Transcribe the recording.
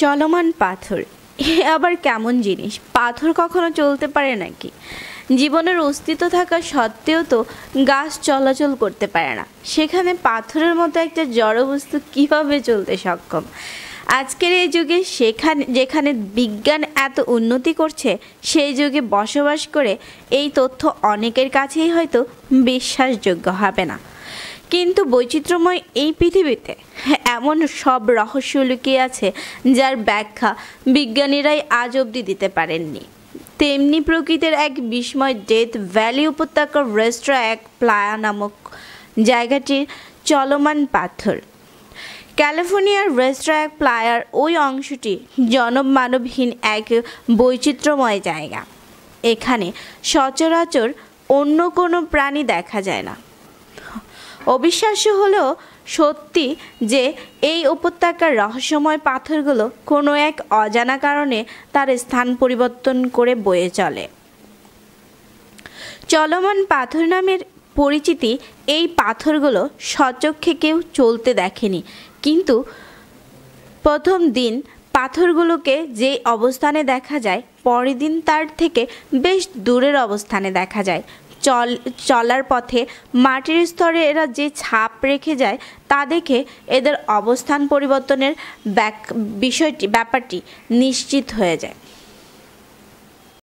চলমান পাথর এ আবার কেমন জিনিস? পাথর কখনো চলতে পারে নাকি? জীবনের অস্তিত্ব থাকা সত্ত্বেও তো গাছ চলাচল করতে পারে না, সেখানে পাথরের মতো একটা জড়বস্তু কিভাবে চলতে সক্ষম? আজকের এই যুগে যেখানে বিজ্ঞান এত উন্নতি করছে, সেই যুগে বসবাস করে এই তথ্য অনেকের কাছেই হয়তো বিশ্বাসযোগ্য হবে না। কিন্তু বৈচিত্র্যময় এই পৃথিবীতে এমন সব রহস্য লুকিয়ে আছে যার ব্যাখ্যা বিজ্ঞানীরাই আজ অবধি দিতে পারেননি। তেমনি প্রকৃতির এক বিস্ময় ডেথ ভ্যালি উপত্যকার রেস্ট্রা এক প্লায়া নামক জায়গাটির চলমান পাথর। ক্যালিফোর্নিয়ার রেস্ট্রা এক প্লায়ার ওই অংশটি জনমানবহীন এক বৈচিত্র্যময় জায়গা। এখানে সচরাচর অন্য কোনো প্রাণী দেখা যায় না। অবিশ্বাস্য হলেও সত্যি যে এই উপত্যকার রহস্যময় পাথরগুলো কোনো এক অজানা কারণে তার স্থান পরিবর্তন করে বয়ে চলে। চলমান পাথর নামের পরিচিতি এই পাথরগুলো সচক্ষে কেউ চলতে দেখেনি, কিন্তু প্রথম দিন পাথরগুলোকে যে অবস্থানে দেখা যায়, পরের দিন তার থেকে বেশ দূরের অবস্থানে দেখা যায়। চলার পথে মাটির স্তরে এরা যে ছাপ রেখে যায় তা দেখে এদের অবস্থান পরিবর্তনের ব্যাপারটি নিশ্চিত হয়ে যায়।